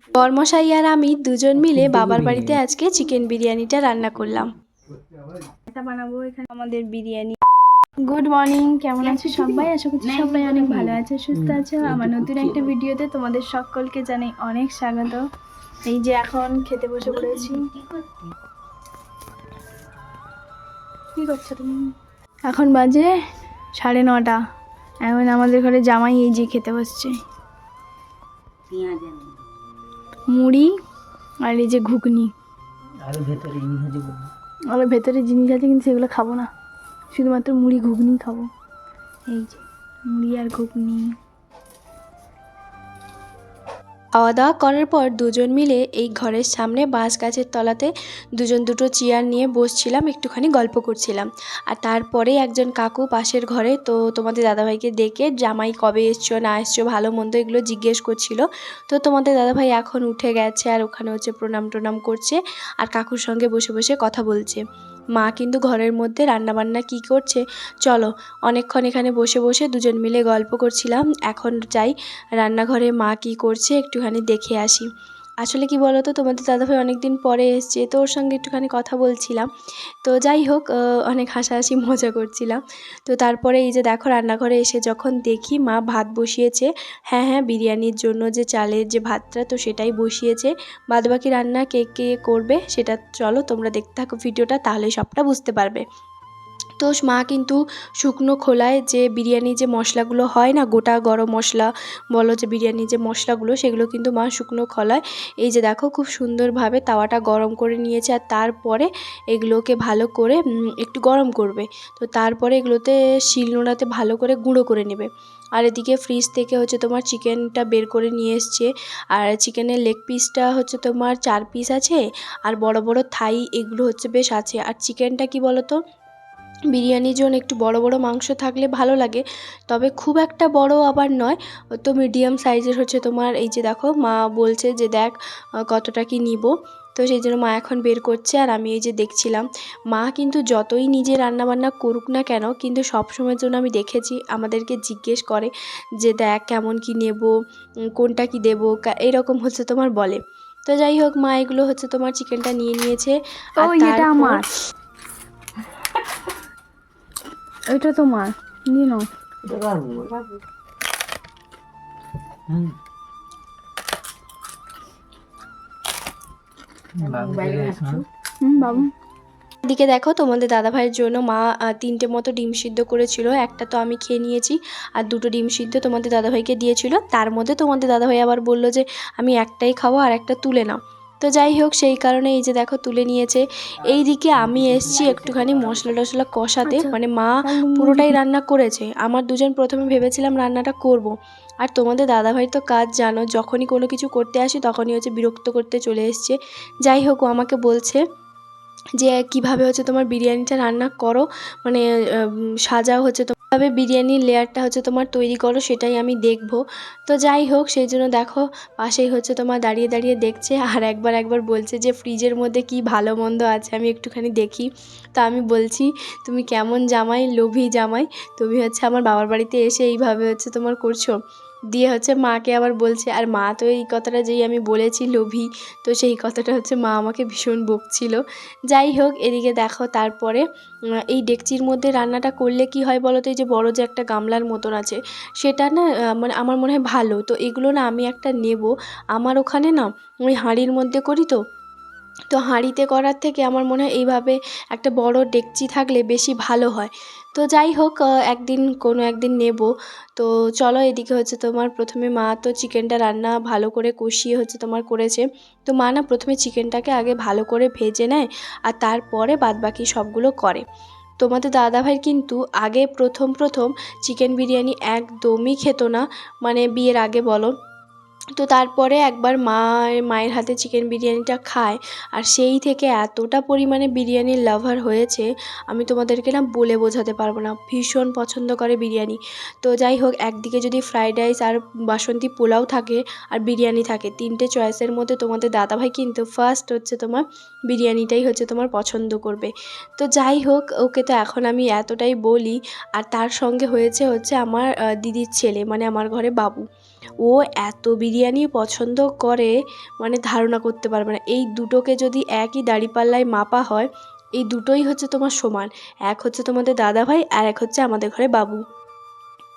বরমশাই আর আমি দুজন মিলে বাবার বাড়িতে আজকে চিকেন বিরিয়ানিটা রান্না করলাম। এটা বানাবো এখানে আমাদের বিরিয়ানি। গুড মর্নিং, কেমন আছো সবাই? আশা করছি সবাই অনেক ভালো আছে, সুস্থ আছো। আমার নতুন একটা ভিডিওতে তোমাদের সকলকে জানাই অনেক স্বাগত। এই যে এখন খেতে বসে পড়েছি। কি করছো তুমি? এখন বাজে 9:30। এখন আমাদের ঘরে জামাই এই যে খেতে বসছে। মুড়ি আর এই যে ঘুগনি, আরো ভেতরে জিনিস আছে কিন্তু সেগুলো খাবো না, শুধুমাত্র মুড়ি ঘুগনি খাবো। এই যে মুড়ি আর ঘুগনি। খাওয়া দাওয়া করার পর দুজন মিলে এই ঘরের সামনে বাঁশ গাছের তলাতে দুটো চেয়ার নিয়ে বসছিলাম, একটুখানি গল্প করছিলাম। আর তারপরে একজন কাকু পাশের ঘরে তো তোমাদের দাদাভাইকে ডেকে জামাই কবে এসছো না এসছো ভালো মন্দ এগুলো জিজ্ঞেস করছিল। তো তোমাদের দাদাভাই এখন উঠে গেছে আর ওখানে হচ্ছে প্রণাম টনাম করছে আর কাকুর সঙ্গে বসে বসে কথা বলছে। মা কিন্তু ঘরের মধ্যে রান্নাবান্না কি করছে চলো অনেকক্ষণ এখানে বসে বসে দুজন মিলে গল্প করছিলাম। এখন যাই রান্নাঘরে মা কি করছে একটুখানি দেখে আসি। আসলে কি বলো তো, তোমাদের দাদাভাই অনেক দিন পরে এসছে তো ওর সঙ্গে একটুখানি কথা বলছিলাম। তো যাই হোক অনেক হাসাহাসি মজা করছিলাম। তো তারপরে এই যে দেখো রান্নাঘরে এসে যখন দেখি মা ভাত বসিয়েছে। হ্যাঁ বিরিয়ানির জন্য যে চালের যে ভাতটা তো সেটাই বসিয়েছে। বাদবাকি রান্না কে কে করবে সেটা চলো তোমরা দেখতে থাকো ভিডিওটা, তাহলে সবটা বুঝতে পারবে। তো মা কিন্তু শুকনো খোলায় যে বিরিয়ানি যে মশলাগুলো হয় না, গোটা গরম মশলা বলো যে বিরিয়ানি যে মশলাগুলো সেগুলো কিন্তু মা শুকনো খোলায় এই যে দেখো খুব সুন্দরভাবে তাওয়াটা গরম করে নিয়েছে। আর তারপরে এগুলোকে ভালো করে একটু গরম করবে। তো তারপরে এগুলোতে শিলনোড়াতে ভালো করে গুঁড়ো করে নেবে। আর এদিকে ফ্রিজ থেকে হচ্ছে তোমার চিকেনটা বের করে নিয়ে এসছে। আর চিকেনের লেগ পিসটা হচ্ছে তোমার 4 পিস আছে। আর বড় বড় থাই এগুলো হচ্ছে বেশ আছে। আর চিকেনটা কি বলো তো, বিরিয়ানির জন্য একটু বড় বড় মাংস থাকলে ভালো লাগে, তবে খুব একটা বড় আবার নয়, তো মিডিয়াম সাইজের হচ্ছে তোমার। এই যে দেখো মা বলছে যে দেখ কতটা কি নিব। তো সেই জন্য মা এখন বের করছে আর আমি এই যে দেখছিলাম। মা কিন্তু যতই নিজে রান্নাবান্না করুক না কেন কিন্তু সব সময়ের জন্য আমি দেখেছি আমাদেরকে জিজ্ঞেস করে যে দেখ কেমন কি নেব, কোনটা কি দেবো, এরকম হচ্ছে তোমার বলে। তো যাই হোক মা এগুলো হচ্ছে তোমার চিকেনটা নিয়ে নিয়েছে। আর এটা আমার, এটা তোমার নিয়ে নাও। বাবু এদিকে দেখো তোমাদের দাদাভাইয়ের জন্য মা 3টে মতো ডিম সিদ্ধ করেছিল। একটা তো আমি খেয়ে নিয়েছি আর 2টো ডিম সিদ্ধ তোমাদের দাদাভাইকে দিয়েছিল। তার মধ্যে তোমাদের দাদাভাই আবার বললো যে আমি একটাই খাবো আর একটা তুলে নাও। তো যাই হোক সেই কারণে এই যে দেখো তুলে নিয়েছে। এই দিকে আমি এসছি একটুখানি মশলা টশলা কষাতে, মানে মা পুরোটাই রান্না করেছে। আমার দুজন প্রথমে ভেবেছিলাম রান্নাটা করব। আর তোমাদের দাদাভাই তো কাজ জানো, যখনই কোনো কিছু করতে আসি তখনই হচ্ছে বিরক্ত করতে চলে এসছে। যাই হোক ও আমাকে বলছে যে কিভাবে হচ্ছে তোমার বিরিয়ানিটা রান্না করো, মানে সাজাও হচ্ছে তোমার বিরিয়ানির লেয়ারটা হচ্ছে তোমার তৈরি করো, সেটাই আমি দেখব। তো যাই হোক সেই জন্য দেখো পাশেই হচ্ছে তোমার দাঁড়িয়ে দাঁড়িয়ে দেখছে আর একবার বলছে যে ফ্রিজের মধ্যে কি ভালো মন্দ আছে আমি একটুখানি দেখি। তো আমি বলছি তুমি কেমন জামাই, লোভী জামাই, তুমি হচ্ছে আমার বাবার বাড়িতে এসে এইভাবে হচ্ছে তোমার করছো। দিয়ে হচ্ছে মাকে আবার বলছে, আর মা তো এই কথাটা যেই আমি বলেছি লোভী, তো সেই কথাটা হচ্ছে মা আমাকে ভীষণ বকছিল। যাই হোক এদিকে দেখো তারপরে এই ডেকচির মধ্যে রান্নাটা করলে কি হয় বলো তো, এই যে বড় যে একটা গামলার মতন আছে সেটা না মানে আমার মনে হয় ভালো। তো এগুলো না আমি একটা নেব, আমার ওখানে না ওই হাঁড়ির মধ্যে করি তো হাঁড়িতে করার থেকে আমার মনে হয় এইভাবে একটা বড় ডেকচি থাকলে বেশি ভালো হয়। তো যাই হোক কোনো একদিন নেব। তো চলো এদিকে হচ্ছে তোমার প্রথমে মা তো চিকেনটা রান্না ভালো করে কষিয়ে হচ্ছে তোমার করেছে। তো মা না প্রথমে চিকেনটাকে আগে ভালো করে ভেজে নেয় আর তারপরে বাদবাকি সবগুলো করে। তোমাদের দাদাভাই কিন্তু আগে প্রথম চিকেন বিরিয়ানি একদমই খেত না, মানে বিয়ের আগে বলো। তো তারপরে একবার মায়ের হাতে চিকেন বিরিয়ানিটা খায় আর সেই থেকে এতটা পরিমাণে বিরিয়ানির লাভার হয়েছে আমি তোমাদেরকে না বলে বোঝাতে পারবো না, ভীষণ পছন্দ করে বিরিয়ানি। তো যাই হোক একদিকে যদি ফ্রাইড রাইস আর বাসন্তী পোলাও থাকে আর বিরিয়ানি থাকে, 3টে চয়েসের মধ্যে তোমাদের দাদাভাই কিন্তু ফার্স্ট হচ্ছে তোমার বিরিয়ানিটাই হচ্ছে তোমার পছন্দ করবে। তো যাই হোক ওকে তো এখন আমি এতটাই বলি। আর তার সঙ্গে হচ্ছে আমার দিদির ছেলে, মানে আমার ঘরে বাবু। ও এত বিরিয়ানি পছন্দ করে মানে ধারণা করতে পারবে না। এই দুটোকে যদি একই দাঁড়িপাল্লায় মাপা হয়, এই দুটোই হচ্ছে তোমার সমান। এক হচ্ছে তোমাদের দাদাভাই আর এক হচ্ছে আমাদের ঘরে বাবু।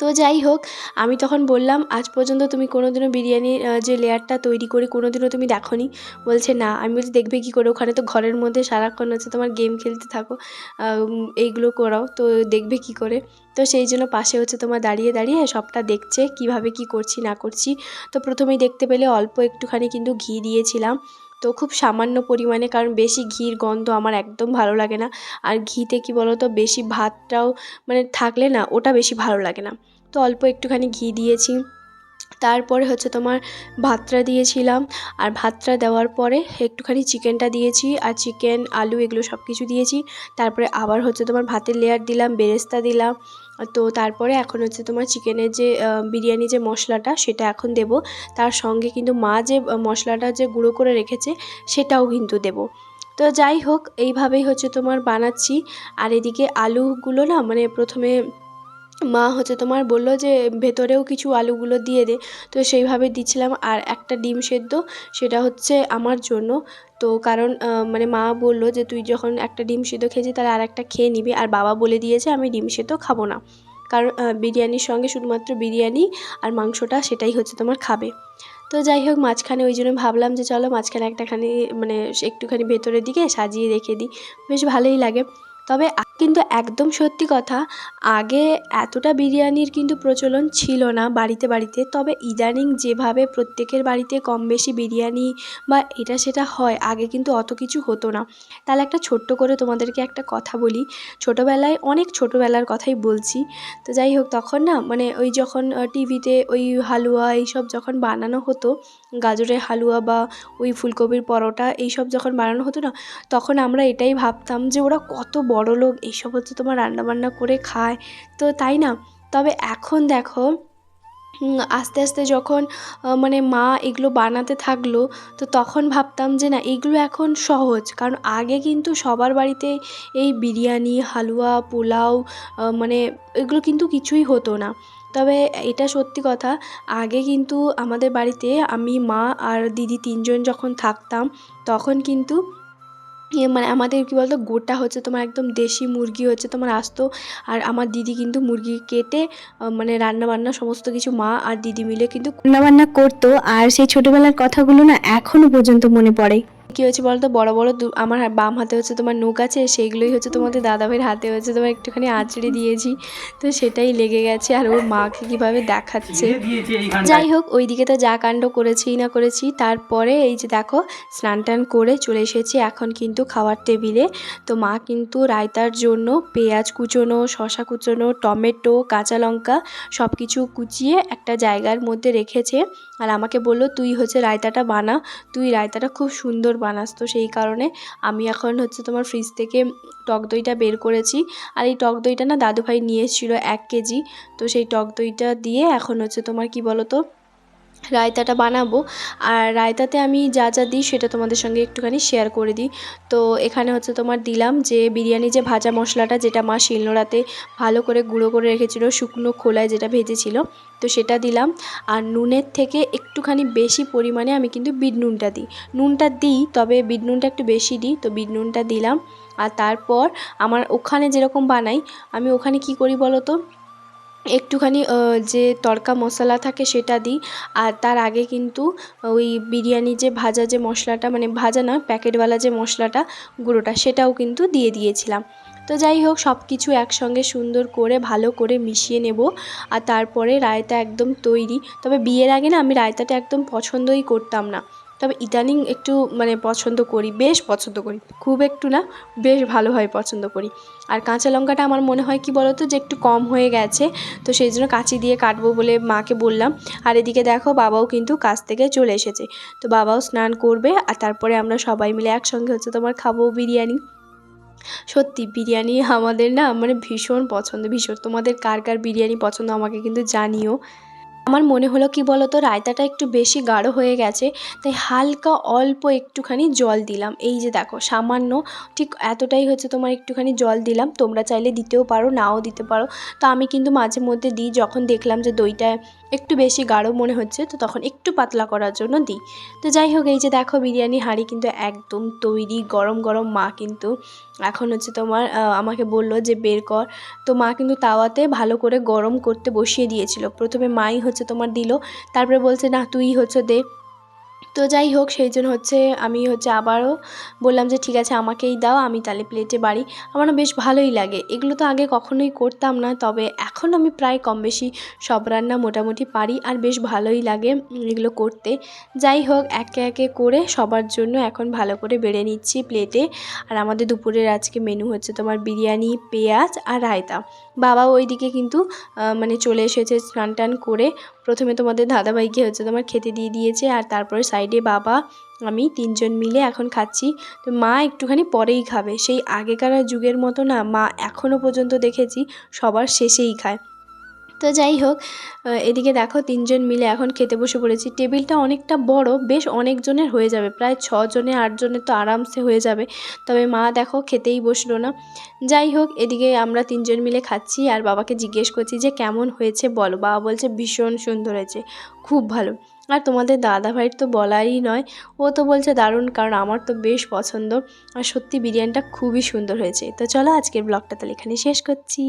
তো যাই হোক, আমি তখন বললাম, আজ পর্যন্ত তুমি কোনোদিনও বিরিয়ানির যে লেয়ারটা তৈরি করি কোনোদিনও তুমি দেখোনি? বলছে না। আমি বলছি দেখবে কী করে, ওখানে তো ঘরের মধ্যে সারাক্ষণ হচ্ছে তোমার গেম খেলতে থাকো, এইগুলো করাও, তো দেখবে কী করে? তো সেই জন্য পাশে হচ্ছে তোমার দাঁড়িয়ে দাঁড়িয়ে সবটা দেখছে কীভাবে কী করছি না করছি। তো প্রথমেই দেখতে পেলে অল্প একটুখানি কিন্তু ঘি দিয়েছিলাম, তো খুব সামান্য পরিমাণে, কারণ বেশি ঘির গন্ধ আমার একদম ভালো লাগে না। আর ঘিতে কী বলো তো, বেশি ভাতটাও মানে থাকলে না ওটা বেশি ভালো লাগে না। তো অল্প একটুখানি ঘি দিয়েছি। তারপরে হচ্ছে তোমার ভাতটা দিয়েছিলাম, আর ভাতটা দেওয়ার পরে একটুখানি চিকেনটা দিয়েছি, আর চিকেন আলু এগুলো সব কিছু দিয়েছি। তারপরে আবার হচ্ছে তোমার ভাতের লেয়ার দিলাম, বেরেস্তা দিলাম। তো তারপরে এখন হচ্ছে তোমার চিকেনের যে বিরিয়ানি যে মশলাটা সেটা এখন দেব। তার সঙ্গে কিন্তু মা যে মশলাটা যে গুঁড়ো করে রেখেছে সেটাও কিন্তু দেব। তো যাই হোক, এইভাবেই হচ্ছে তোমার বানাচ্ছি। আর এদিকে আলুগুলো না মানে প্রথমে মা হচ্ছে তোমার বলল যে ভেতরেও কিছু আলুগুলো দিয়ে দে, তো সেইভাবে দিচ্ছিলাম। আর একটা ডিম সেদ্ধ, সেটা হচ্ছে আমার জন্য। তো কারণ মানে মা বলল যে তুই যখন একটা ডিম সেদ্ধ খেয়েছিস তাহলে আর একটা খেয়ে নিবি, আর বাবা বলে দিয়েছে আমি ডিম সেদ্ধ খাবো না, কারণ বিরিয়ানির সঙ্গে শুধুমাত্র বিরিয়ানি আর মাংসটা সেটাই হচ্ছে তোমার খাবে। তো যাই হোক, মাঝখানে ওই জন্য ভাবলাম যে চলো মাঝখানে একটাখানি মানে একটুখানি ভেতরের দিকে সাজিয়ে রেখে দিই, বেশ ভালোই লাগে। তবে কিন্তু একদম সত্যি কথা, আগে এতটা বিরিয়ানির কিন্তু প্রচলন ছিল না বাড়িতে বাড়িতে। তবে ইদানিং যেভাবে প্রত্যেকের বাড়িতে কম বেশি বিরিয়ানি বা এটা সেটা হয়, আগে কিন্তু অত কিছু হতো না। তাহলে একটা ছোট্ট করে তোমাদেরকে একটা কথা বলি, ছোটোবেলায় অনেক ছোটোবেলার কথাই বলছি। তো যাই হোক, তখন না মানে ওই যখন টিভিতে ওই হালুয়া এইসব যখন বানানো হতো, গাজরের হালুয়া বা ওই ফুলকপির পরোটা এইসব যখন বানানো হতো না, তখন আমরা এটাই ভাবতাম যে ওরা কত বড়লোক, এইসব হচ্ছে তোমার রান্নাবান্না করে খায়, তো তাই না? তবে এখন দেখো, আস্তে আস্তে যখন মানে মা এগুলো বানাতে থাকলো, তো তখন ভাবতাম যে না এগুলো এখন সহজ, কারণ আগে কিন্তু সবার বাড়িতে এই বিরিয়ানি, হালুয়া, পোলাও মানে এগুলো কিন্তু কিছুই হতো না। তবে এটা সত্যি কথা, আগে কিন্তু আমাদের বাড়িতে আমি, মা আর দিদি তিনজন যখন থাকতাম, তখন কিন্তু মানে আমাদের কী বলতো, গোটা হচ্ছে তোমার একদম দেশি মুরগি হচ্ছে তোমার আসতো। আর আমার দিদি কিন্তু মুরগি কেটে মানে রান্নাবান্না সমস্ত কিছু মা আর দিদি মিলে কিন্তু রান্নাবান্না করতো। আর সেই ছোটোবেলার কথাগুলো না এখনও পর্যন্ত মনে পড়ে। কী হয়েছে বলতো, বড় বড় আমার বাম হাতে হচ্ছে তোমার নখ আছে, সেইগুলোই হচ্ছে তোমাদের দাদাভাইয়ের হাতে হচ্ছে তোমার একটুখানি আঁচড়ে দিয়েছি, তো সেটাই লেগে গেছে। আর ওর মাকে কীভাবে দেখাচ্ছে। যাই হোক, ওইদিকে তো যা কাণ্ড করেছি না করেছি, তারপরে এই যে দেখো স্নান টান করে চলে এসেছি এখন কিন্তু খাওয়ার টেবিলে। তো মা কিন্তু রায়তার জন্য পেঁয়াজ কুচোনো, শসা কুচোনো, টমেটো, কাঁচা লঙ্কা সব কিছু কুচিয়ে একটা জায়গার মধ্যে রেখেছে। আর আমাকে বলল তুই হচ্ছে রায়তাটা বানা, তুই রায়তাটা খুব সুন্দর বানাস। তো সেই কারণে আমি এখন হচ্ছে তোমার ফ্রিজ থেকে টক দইটা বের করেছি। আর এই টক দইটা না দাদুভাই নিয়ে এসেছিলো 1 কেজি। তো সেই টক দইটা দিয়ে এখন হচ্ছে তোমার কি বলো তো, রায়তাটা বানাবো। আর রায়তাতে আমি যা যা দিই সেটা তোমাদের সঙ্গে একটুখানি শেয়ার করে দিই। তো এখানে হচ্ছে তোমার দিলাম যে বিরিয়ানি যে ভাজা মশলাটা, যেটা মা শিলনোড়াতে ভালো করে গুঁড়ো করে রেখেছিল শুকনো খোলায় যেটা ভেজেছিল, তো সেটা দিলাম। আর নুনের থেকে একটুখানি বেশি পরিমাণে আমি কিন্তু বিট নুনটা দিই, নুনটা দিই তবে বিট নুনটা একটু বেশি দিই, তো বিট নুনটা দিলাম। আর তারপর আমার ওখানে যেরকম বানাই, আমি ওখানে কি করি বলো তো, একটুখানি যে তড়কা মশলা থাকে সেটা দিই। আর তার আগে কিন্তু ওই বিরিয়ানি যে ভাজা যে মশলাটা, মানে ভাজা না প্যাকেটওয়ালা যে মশলাটা গুঁড়োটা, সেটাও কিন্তু দিয়ে দিয়েছিলাম। তো যাই হোক, সব কিছু একসঙ্গে সুন্দর করে ভালো করে মিশিয়ে নেব। আর তারপরে রায়তা একদম তৈরি। তবে বিয়ের আগে না আমি রায়তাটা একদম পছন্দই করতাম না, তবে ইদানিং একটু মানে পছন্দ করি, বেশ পছন্দ করি, খুব একটু না, বেশ ভালোভাবে পছন্দ করি। আর কাঁচা লঙ্কাটা আমার মনে হয় কি বলো তো, যে একটু কম হয়ে গেছে, তো সেই জন্য কাঁচি দিয়ে কাটবো বলে মাকে বললাম। আর এদিকে দেখো বাবাও কিন্তু কাজ থেকে চলে এসেছে, তো বাবাও স্নান করবে, আর তারপরে আমরা সবাই মিলে একসঙ্গে হচ্ছে তোমার খাবো বিরিয়ানি। সত্যি বিরিয়ানি আমাদের না মানে ভীষণ পছন্দ, ভীষণ। তোমাদের কার কার বিরিয়ানি পছন্দ আমাকে কিন্তু জানিও। আমার মনে হলো কি বলো তো, রায়তাটা একটু বেশি গাঢ় হয়ে গেছে, তাই হালকা অল্প একটুখানি জল দিলাম। এই যে দেখো সামান্য, ঠিক এতটাই হচ্ছে তোমার একটুখানি জল দিলাম। তোমরা চাইলে দিতেও পারো, নাও দিতে পারো। তো আমি কিন্তু মাঝে মধ্যে দিই, যখন দেখলাম যে দইটা একটু বেশি গাঢ় মনে হচ্ছে, তো তখন একটু পাতলা করার জন্য দিই। তো যাই হোক, এই যে দেখো বিরিয়ানি হাঁড়ি কিন্তু একদম তৈরি, গরম গরম। মা কিন্তু এখন হচ্ছে তোমার আমাকে বলল যে বের কর। তো মা কিন্তু তাওয়াতে ভালো করে গরম করতে বসিয়ে দিয়েছিল। প্রথমে মাই হচ্ছে তোমার দিল, তারপরে বলছে না তুই হচ্ছে দে। তো যাই হোক, সেই জন্য হচ্ছে আমি হচ্ছে আবারও বললাম যে ঠিক আছে আমাকেই দাও, আমি তাহলে প্লেটে বাড়ি। আমার না বেশ ভালোই লাগে এগুলো, তো আগে কখনোই করতাম না, তবে এখন আমি প্রায় কম বেশি সব রান্না মোটামুটি পারি আর বেশ ভালোই লাগে এগুলো করতে। যাই হোক, একে একে করে সবার জন্য এখন ভালো করে বেড়ে নিচ্ছি প্লেটে। আর আমাদের দুপুরের আজকে মেনু হচ্ছে তোমার বিরিয়ানি, পেঁয়াজ আর রায়তা। বাবা ওইদিকে কিন্তু মানে চলে এসেছে স্নান টান করে। প্রথমে তোমাদের দাদাভাইকে হচ্ছে তোমার খেতে দিয়ে দিয়েছে, আর তারপরে সাইডে বাবা আমি তিনজন মিলে এখন খাচ্ছি। তো মা একটুখানি পরেই খাবে, সেই আগেকার যুগের মতো না, মা এখনও পর্যন্ত দেখেছি সবার শেষেই খায়। তো যাই হোক, এদিকে দেখো তিনজন মিলে এখন খেতে বসে পড়েছি। টেবিলটা অনেকটা বড়, বেশ অনেকজনের হয়ে যাবে, প্রায় 6 জনের 8 জনের তো আরামসে হয়ে যাবে। তবে মা দেখো খেতেই বসলো না। যাই হোক, এদিকে আমরা তিনজন মিলে খাচ্ছি আর বাবাকে জিজ্ঞেস করছি যে কেমন হয়েছে বলো। বাবা বলছে ভীষণ সুন্দর হয়েছে, খুব ভালো। আর তোমাদের দাদাভাইয়ের তো বলারই নয়, ও তো বলছে দারুণ, কারণ আমার তো বেশ পছন্দ। আর সত্যি বিরিয়ানিটা খুবই সুন্দর হয়েছে। তো চলো আজকের ব্লগটা তাহলে এখানে শেষ করছি।